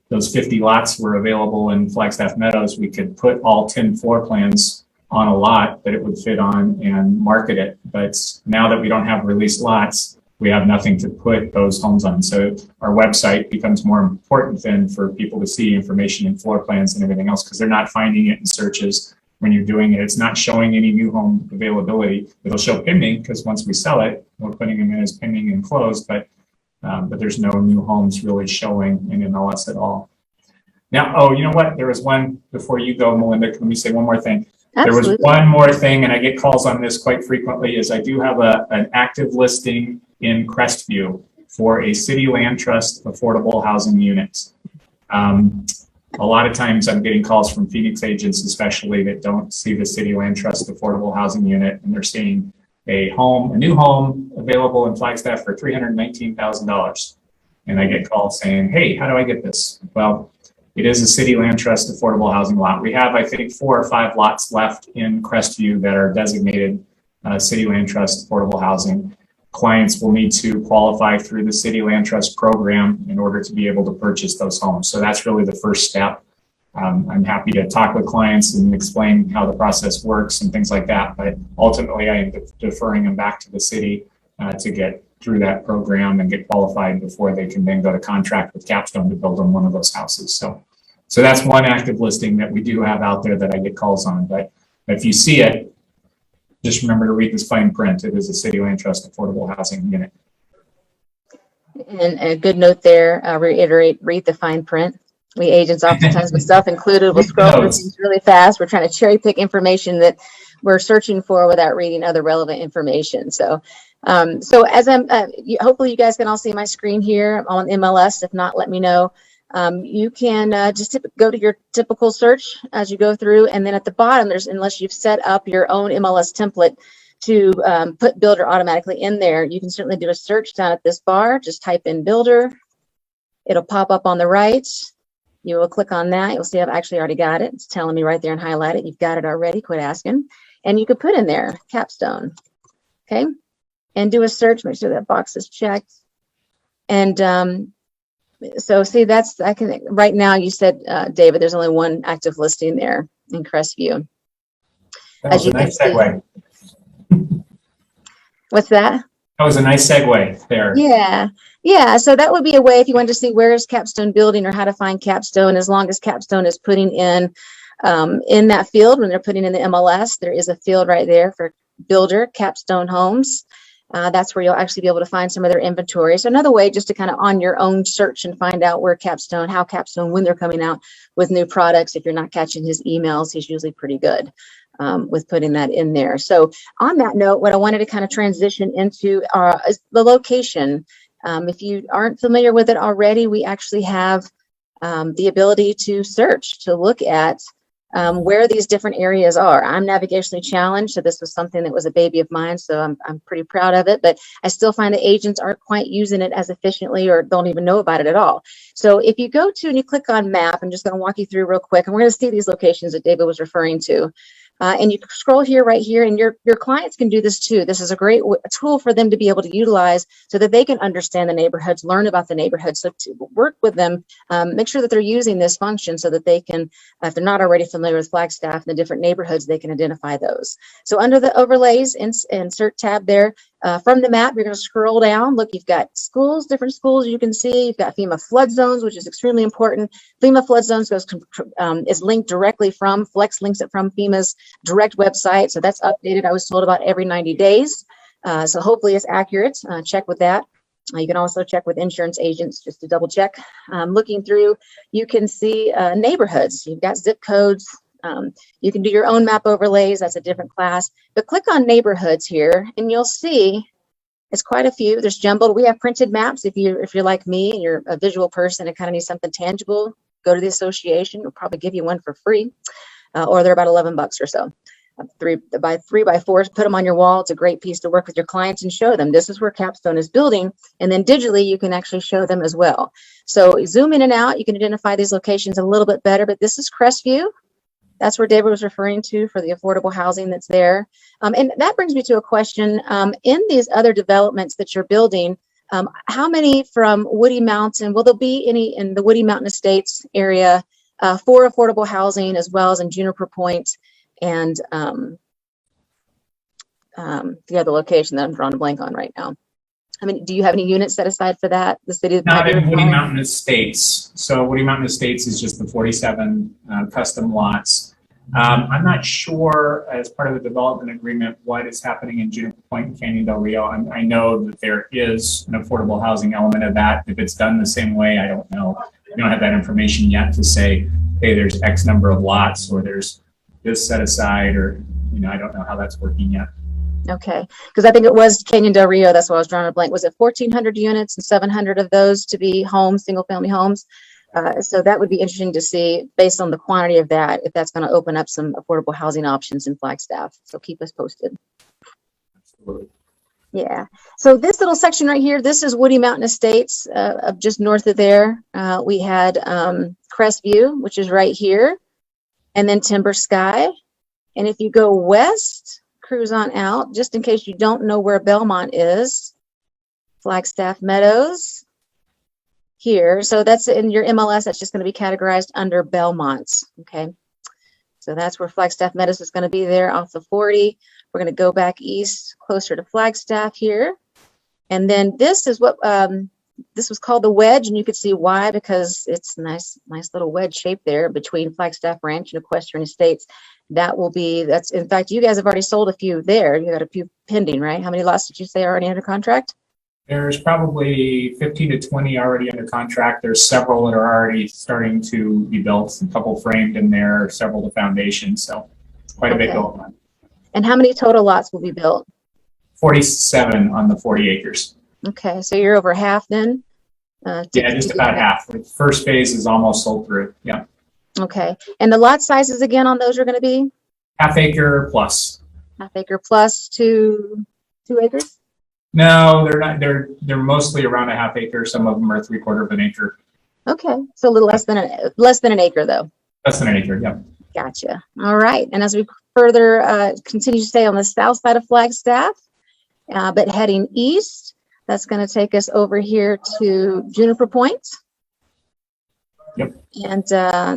those 50 lots were available in Flagstaff Meadows. We could put all 10 floor plans on a lot that it would fit on and market it. But now that we don't have released lots, we have nothing to put those homes on. So our website becomes more important then for people to see information in floor plans and everything else, because they're not finding it in searches. When you're doing it, it's not showing any new home availability. It'll show pending, because once we sell it, we're putting them in as pending and closed, but there's no new homes really showing in MLS at all. Now, you know what? There was one before you go, Melinda. Can we say one more thing? Absolutely. There was one more thing, and I get calls on this quite frequently, is I do have an active listing in Crestview for a city land trust affordable housing unit. A lot of times I'm getting calls from Phoenix agents, especially, that don't see the city land trust affordable housing unit, and they're seeing a new home available in Flagstaff for $319,000. And I get calls saying, hey, how do I get this? Well, it is a city land trust affordable housing lot. We have, I think, 4 or 5 lots left in Crestview that are designated city land trust affordable housing. Clients will need to qualify through the city land trust program in order to be able to purchase those homes. So that's really the first step. I'm happy to talk with clients and explain how the process works and things like that. But ultimately, I am deferring them back to the city to get through that program and get qualified before they can then go to contract with Capstone to build them one of those houses. So that's one active listing that we do have out there that I get calls on. But if you see it, just remember to read this fine print. It is a city land trust affordable housing unit. And a good note there, reiterate, read the fine print. We agents, oftentimes myself included, will scroll through things really fast. We're trying to cherry pick information that we're searching for without reading other relevant information. So as I'm, hopefully you guys can all see my screen here on MLS. If not, let me know. You can just go to your typical search as you go through, and then at the bottom, unless you've set up your own MLS template to put builder automatically in there, you can certainly do a search down at this bar. Just type in builder. It'll pop up on the right. You will click on that. You'll see I've actually already got it. It's telling me right there and highlight it. You've got it already. Quit asking. And you could put in there Capstone. Okay. And do a search. Make sure that box is checked. And so see, right now you said, David, there's only one active listing there in Crestview. That was a nice segue. What's that? That was a nice segue there. Yeah. So that would be a way if you want to see where is Capstone building or how to find Capstone. As long as Capstone is putting in that field, when they're putting in the MLS, there is a field right there for builder Capstone Homes. That's where you'll actually be able to find some of their inventory. So another way just to kind of on your own search and find out where Capstone, how Capstone, when they're coming out with new products. If you're not catching his emails, he's usually pretty good with putting that in there. So on that note, what I wanted to kind of transition into is the location. If you aren't familiar with it already, we actually have the ability to search, to look at where these different areas are. I'm navigationally challenged, so this was something that was a baby of mine, so I'm pretty proud of it, but I still find that agents aren't quite using it as efficiently or don't even know about it at all. So if you go to and you click on map, I'm just going to walk you through real quick, and we're going to see these locations that David was referring to. And you scroll here, right here, and your clients can do this too. This is a great tool for them to be able to utilize so that they can understand the neighborhoods, learn about the neighborhoods. So to work with them, make sure that they're using this function so that they can, if they're not already familiar with Flagstaff and the different neighborhoods, they can identify those. So under the overlays, insert tab there, From the map, you're going to scroll down. Look, you've got schools, different schools you can see. You've got FEMA flood zones, which is extremely important. FEMA flood zones is linked directly from, Flex links it from FEMA's direct website. So that's updated, I was told, about every 90 days. So hopefully it's accurate. Check with that. You can also check with insurance agents just to double check. Looking through, you can see neighborhoods. You've got zip codes. You can do your own map overlays. That's a different class. But click on neighborhoods here, and you'll see it's quite a few. There's jumbled. We have printed maps. If you're like me and you're a visual person and kind of need something tangible, go to the association. We'll probably give you one for free, or they're about $11 or so. 3x4s, put them on your wall. It's a great piece to work with your clients and show them this is where Capstone is building, and then digitally you can actually show them as well. So zoom in and out, you can identify these locations a little bit better, but this is Crestview. That's where David was referring to for the affordable housing that's there. And that brings me to a question. In these other developments that you're building, how many from Woody Mountain, will there be any in the Woody Mountain Estates area for affordable housing, as well as in Juniper Point and the other location that I'm drawing a blank on right now? I mean, do you have any units set aside for that? The city? Not in Woody Mountain Estates. So Woody Mountain Estates is just the 47 custom lots. I'm not sure, as part of the development agreement, what is happening in Juniper Point and Canyon Del Rio. I know that there is an affordable housing element of that. If it's done the same way, I don't know. We don't have that information yet to say, hey, there's X number of lots, or there's this set aside, or, I don't know how that's working yet. Okay, because I think it was Canyon Del Rio, that's why I was drawing a blank. Was it 1,400 units and 700 of those to be homes, single family homes? So that would be interesting to see, based on the quantity of that, if that's going to open up some affordable housing options in Flagstaff. So keep us posted. Absolutely. Yeah, so this little section right here, this is Woody Mountain Estates, just north of there. We had Crestview, which is right here, and then Timber Sky. And if you go west, cruise on out, just in case you don't know where Belmont is, Flagstaff Meadows here. So that's in your MLS, that's just going to be categorized under Belmonts. Okay, so that's where Flagstaff Meadows is going to be, there off the 40. We're going to go back east closer to Flagstaff here, and then this is what this was called the wedge, and you could see why, because it's nice little wedge shape there between Flagstaff Ranch and Equestrian Estates. That's in fact, you guys have already sold a few there. You got a few pending, right? How many lots did you say are already under contract? There's probably 15 to 20 already under contract. There's several that are already starting to be built, a couple framed in there, several to foundation. So quite a bit going on. And how many total lots will be built? 47 on the 40 acres. Okay, so you're over half then? Yeah, just about half. The first phase is almost sold through. Yeah. Okay, and the lot sizes again on those are going to be? Half acre plus. Half acre plus 2 acres? No, they're not. They're mostly around a half acre. Some of them are 3/4 of an acre. Okay, so a little less than an acre though. Less than an acre. Yeah. Gotcha. All right, and as we further continue to stay on the south side of Flagstaff, but heading east, that's going to take us over here to Juniper Point. Yep. And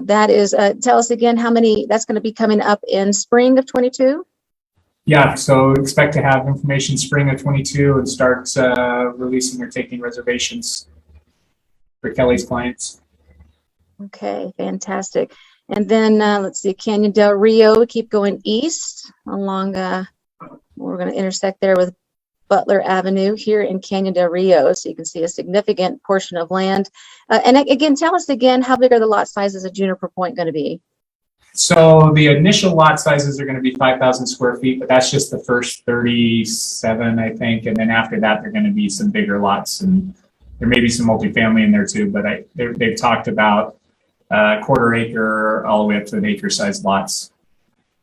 that is, tell us again how many, that's going to be coming up in spring of 22? Yeah, so expect to have information spring of 22 and start releasing or taking reservations for Kelly's clients. Okay, fantastic. And then let's see, Canyon Del Rio, keep going east along, we're going to intersect there with Butler Avenue here in Canyon Del Rio. So you can see a significant portion of land. And again, tell us again, how big are the lot sizes of Juniper Point going to be? So the initial lot sizes are going to be 5,000 square feet, but that's just the first 37, I think. And then after that, they're going to be some bigger lots, and there may be some multifamily in there too, but they've talked about quarter acre all the way up to an acre sized lots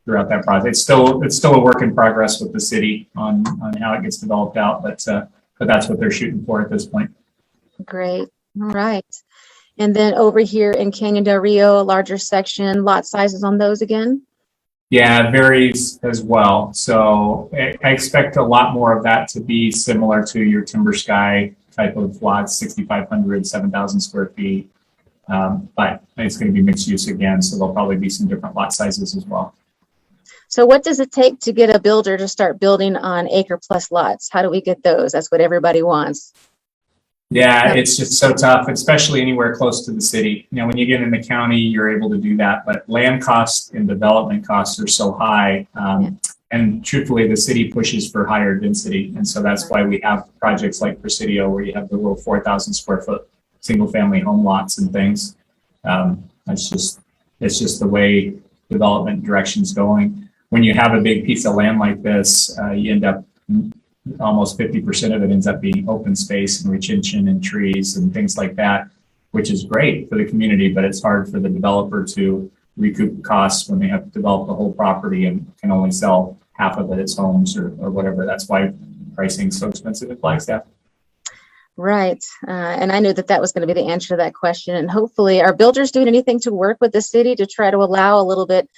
throughout that project. It's still a work in progress with the city on how it gets developed out, but that's what they're shooting for at this point. Great. All right. And then over here in Canyon Del Rio, a larger section, lot sizes on those again? Yeah, it varies as well. So I expect a lot more of that to be similar to your Timber Sky type of lots, 6,500, 7,000 square feet. But it's going to be mixed use again, so there'll probably be some different lot sizes as well. So what does it take to get a builder to start building on acre plus lots? How do we get those? That's what everybody wants. Yeah, it's just so tough, especially anywhere close to the city. You know, when you get in the county, you're able to do that, but land costs and development costs are so high. And truthfully, the city pushes for higher density. And so that's why we have projects like Presidio, where you have the little 4,000 square foot single family home lots and things. It's just the way development direction's going. When you have a big piece of land like this, you end up almost 50% of it ends up being open space and retention and trees and things like that, which is great for the community, but it's hard for the developer to recoup costs when they have to develop the whole property and can only sell half of it as homes or whatever. That's why pricing is so expensive at Flagstaff. Right. And I knew that was going to be the answer to that question. And hopefully, are builders doing anything to work with the city to try to allow a little bit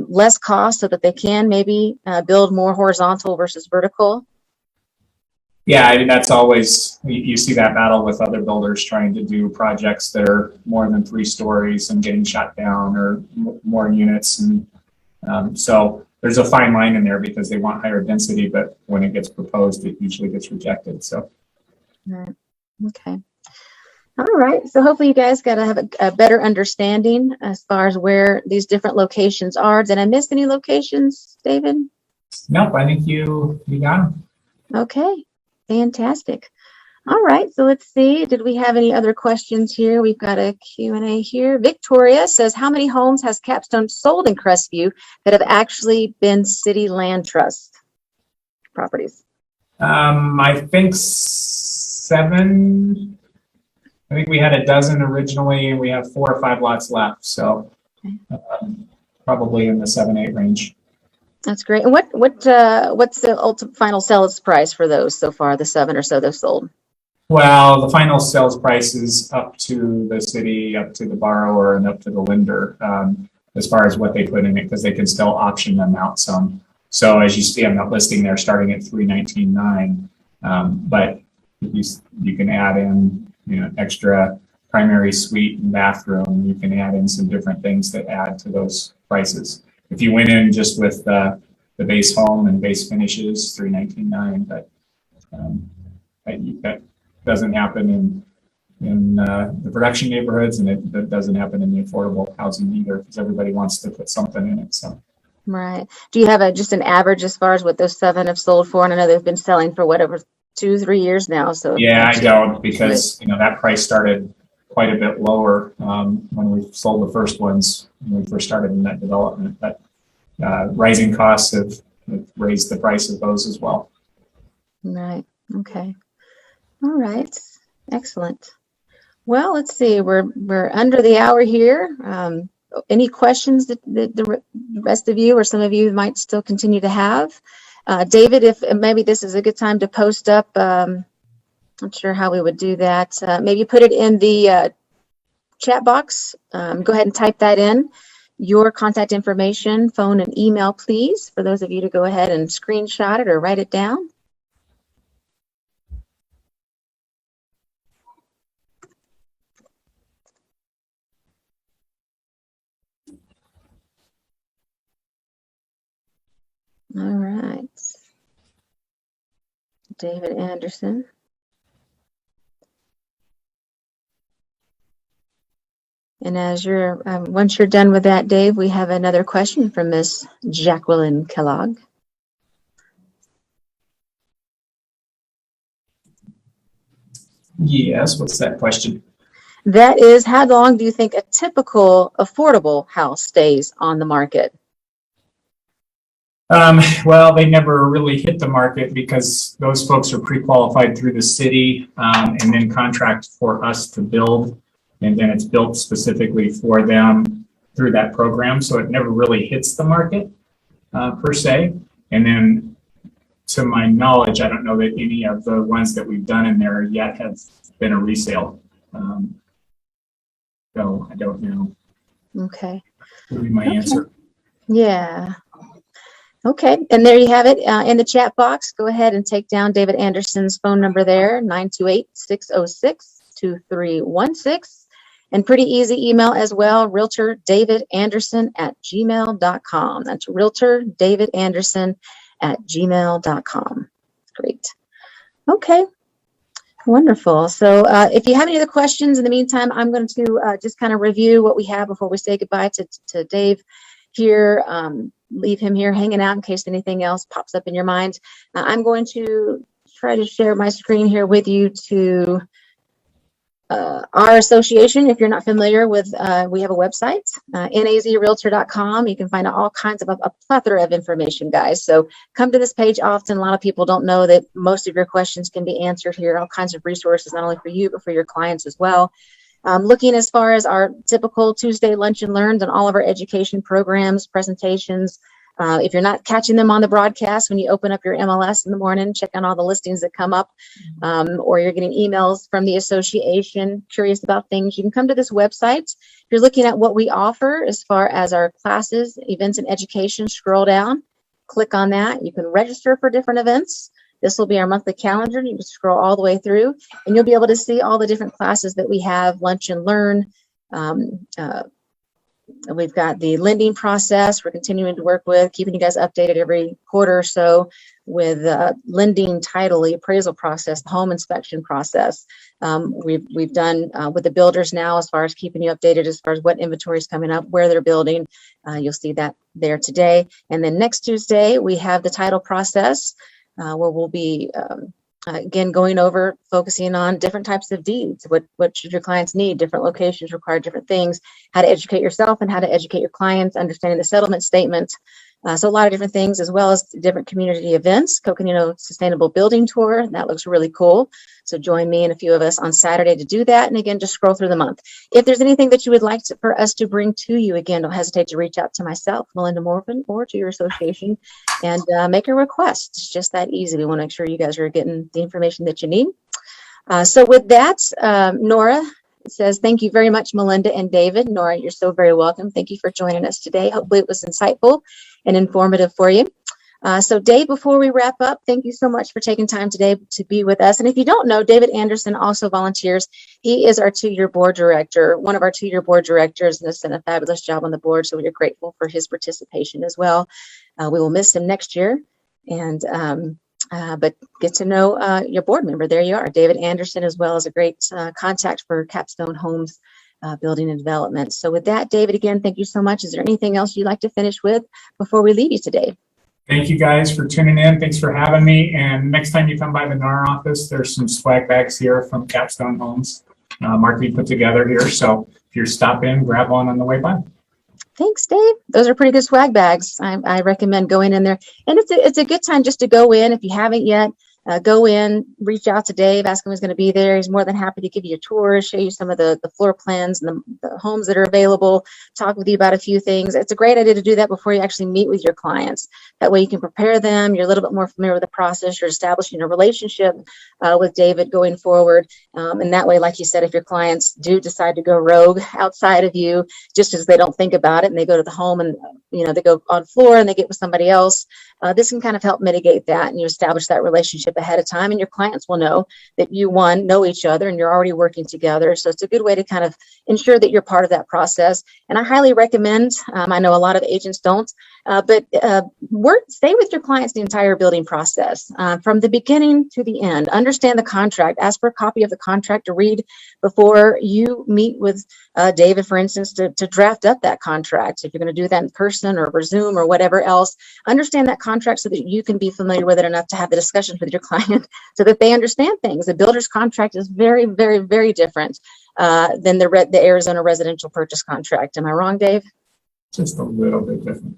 less cost so that they can maybe build more horizontal versus vertical? Yeah, I mean, that's always, you see that battle with other builders trying to do projects that are more than 3 stories and getting shot down, or more units. And so there's a fine line in there because they want higher density, but when it gets proposed, it usually gets rejected. So. Right. Okay. All right. So hopefully you guys got to have a better understanding as far as where these different locations are. Did I miss any locations, David? Nope, I think you got them. Okay. Fantastic. All right. So let's see. Did we have any other questions here? We've got a Q&A here. Victoria says, how many homes has Capstone sold in Crestview that have actually been city land trust properties? I think 7. I think we had a dozen originally, and we have 4 or 5 lots left. So probably in the 7-8 range. That's great. And what's the ultimate final sales price for those so far? The 7 or so they've sold. Well, the final sales price is up to the city, up to the borrower, and up to the lender as far as what they put in it, because they can still option them out some. So as you see on that listing, they're starting at $319,900, but you can add in extra primary suite and bathroom. You can add in some different things that add to those prices. If you went in just with the base home and base finishes, $319,900, but that doesn't happen in the production neighborhoods, and it doesn't happen in the affordable housing either, because everybody wants to put something in it. So. Right. Do you have just an average as far as what those 7 have sold for? And I know they've been selling for whatever 2-3 years now. So yeah, I don't, because that price started quite a bit lower when we sold the first ones when we first started in that development. But rising costs have raised the price of those as well. Right. Okay. All right. Excellent. Well, let's see. We're under the hour here. Any questions that the rest of you or some of you might still continue to have? David, if maybe this is a good time to post up, not sure how we would do that. Maybe put it in the chat box. Go ahead and type that in. Your contact information, phone and email, please, for those of you to go ahead and screenshot it or write it down. All right. David Anderson. And as once you're done with that, Dave, we have another question from Miss Jacqueline Kellogg. Yes, what's that question? That is, how long do you think a typical affordable house stays on the market? Well, they never really hit the market because those folks are pre-qualified through the city and then contract for us to build. And then it's built specifically for them through that program. So it never really hits the market per se. And then to my knowledge, I don't know that any of the ones that we've done in there yet have been a resale. So I don't know. Okay. Would be my answer. Yeah. Okay. And there you have it in the chat box. Go ahead and take down David Anderson's phone number there, 928-606-2316. And pretty easy email as well, realtordavidanderson@gmail.com. That's realtordavidanderson@gmail.com. Great. Okay. Wonderful. So if you have any other questions in the meantime, I'm going to just kind of review what we have before we say goodbye to Dave here. Leave him here hanging out in case anything else pops up in your mind. I'm going to try to share my screen here with you to our association. If you're not familiar with, we have a website, nazrealtor.com. You can find all kinds of a plethora of information, guys. So come to this page often. A lot of people don't know that most of your questions can be answered here. All kinds of resources, not only for you, but for your clients as well. Looking as far as our typical Tuesday lunch and learns and all of our education programs, presentations. If you're not catching them on the broadcast, when you open up your MLS in the morning, check on all the listings that come up, or you're getting emails from the association, curious about things, you can come to this website. If you're looking at what we offer as far as our classes, events, and education, scroll down, click on that. You can register for different events. This will be our monthly calendar. You can scroll all the way through, and you'll be able to see all the different classes that we have, lunch and learn. We've got the lending process we're continuing to work with, keeping you guys updated every quarter or so with lending, title, the appraisal process, the home inspection process. We've done with the builders now as far as keeping you updated as far as what inventory is coming up, where they're building. You'll see that there today. And then next Tuesday, we have the title process where we'll be again, going over, focusing on different types of deeds. What should your clients need? Different locations require different things. How to educate yourself and how to educate your clients, understanding the settlement statement. So a lot of different things, as well as different community events. Coconino Sustainable Building Tour, that looks really cool. So join me and a few of us on Saturday to do that. And again, just scroll through the month. If there's anything that you would like for us to bring to you, again, don't hesitate to reach out to myself, Melinda Morvan, or to your association and make a request. It's just that easy. We want to make sure you guys are getting the information that you need. So with that, Nora says, thank you very much, Melinda and David. Nora, you're so very welcome. Thank you for joining us today. Hopefully it was insightful and informative for you. So Dave, before we wrap up, thank you so much for taking time today to be with us. And if you don't know, David Anderson also volunteers. He is our 2-year board director, one of our 2-year board directors, and has done a fabulous job on the board. So we're grateful for his participation as well. We will miss him next year. And but get to know your board member. There you are, David Anderson, as well as a great contact for Capstone Homes Building and Development. So with that, David, again, thank you so much. Is there anything else you'd like to finish with before we leave you today? Thank you guys for tuning in. Thanks for having me. And next time you come by the NAR office, there's some swag bags here from Capstone Homes. Mark put together here. So if you're stop in, grab one on the way by. Thanks, Dave. Those are pretty good swag bags. I recommend going in there. And it's a good time just to go in. If you haven't yet, go in, reach out to Dave, ask him who's going to be there. He's more than happy to give you a tour, show you some of the floor plans and the homes that are available, talk with you about a few things. It's a great idea to do that before you actually meet with your clients. That way you can prepare them. You're a little bit more familiar with the process. You're establishing a relationship with David going forward. And that way, like you said, if your clients do decide to go rogue outside of you, just as they don't think about it and they go to the home and, they go on floor and they get with somebody else, this can kind of help mitigate that, and you establish that relationship ahead of time, and your clients will know that you, one, know each other and you're already working together. So it's a good way to kind of ensure that you're part of that process. And I highly recommend, I know a lot of agents don't, but stay with your clients the entire building process, from the beginning to the end. Understand the contract. Ask for a copy of the contract to read before you meet with David, for instance, to draft up that contract. If you're going to do that in person or over Zoom or whatever else, understand that contract so that you can be familiar with it enough to have the discussions with your client so that they understand things. The builder's contract is very, very, very different than the Arizona residential purchase contract. Am I wrong, Dave? Just a little bit different.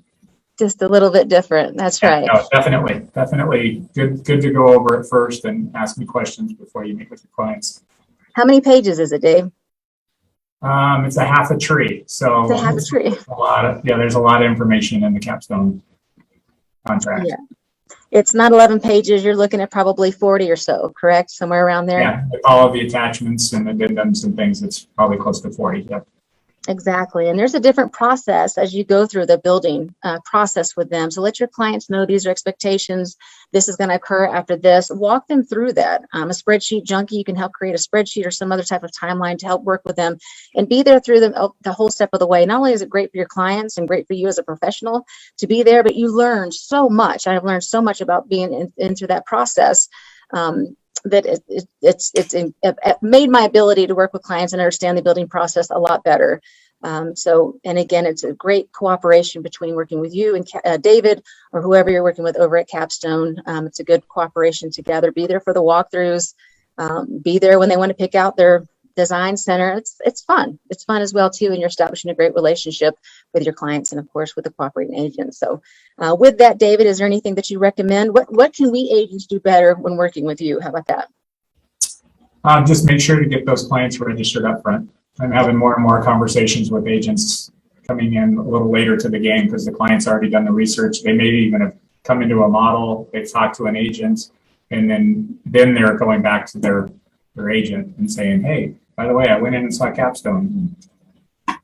Just a little bit different. That's right. No, definitely good to go over it first and ask me questions before you meet with your clients. How many pages is it, Dave? It's a half a tree. So it's a half a tree. There's a lot of information in the Capstone contract. Yeah. It's not 11 pages. You're looking at probably 40 or so, correct? Somewhere around there. Yeah, with all of the attachments and addendums and things, it's probably close to 40. Yep. Exactly. And there's a different process as you go through the building process with them. So let your clients know these are expectations. This is going to occur after this. Walk them through that. A spreadsheet junkie, you can help create a spreadsheet or some other type of timeline to help work with them and be there through the whole step of the way. Not only is it great for your clients and great for you as a professional to be there, but you learn so much. I've learned so much about being into that process. That it made my ability to work with clients and understand the building process a lot better. And again, it's a great cooperation between working with you and David or whoever you're working with over at Capstone. It's a good cooperation together. Be there for the walkthroughs. Be there when they want to pick out their design center. It's fun. It's fun as well too, and you're establishing a great relationship with your clients and of course with the cooperating agents. So with that, David, is there anything that you recommend? What can we agents do better when working with you? How about that? Just make sure to get those clients registered up front. I'm having more and more conversations with agents coming in a little later to the game because the client's already done the research. They maybe even have come into a model, they've talked to an agent, and then they're going back to their agent and saying, hey, by the way, I went in and saw Capstone.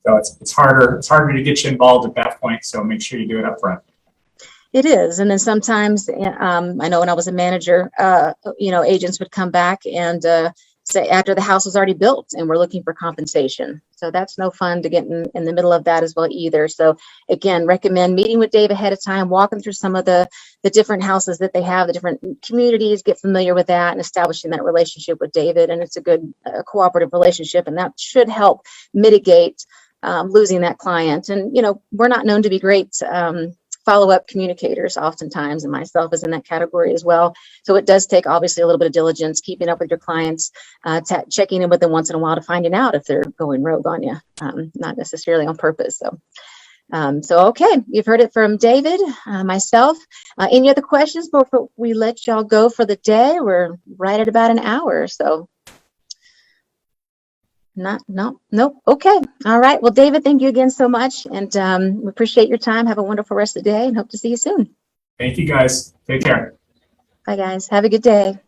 So it's harder to get you involved at that point. So make sure you do it up front. It is. And then sometimes, I know when I was a manager, agents would come back and say after the house was already built and we're looking for compensation. So that's no fun to get in the middle of that as well either. So again, recommend meeting with Dave ahead of time, walking through some of the different houses that they have, the different communities, get familiar with that and establishing that relationship with David. And it's a good cooperative relationship, and that should help mitigate losing that client. And, we're not known to be great follow-up communicators oftentimes, and myself is in that category as well. So it does take obviously a little bit of diligence, keeping up with your clients, checking in with them once in a while to finding out if they're going rogue on you, not necessarily on purpose. So okay, you've heard it from David, myself. Any other questions before we let y'all go for the day? We're right at about an hour, so. Nope. Okay. All right. Well, David, thank you again so much. And we appreciate your time. Have a wonderful rest of the day and hope to see you soon. Thank you, guys. Take care. Bye, guys. Have a good day.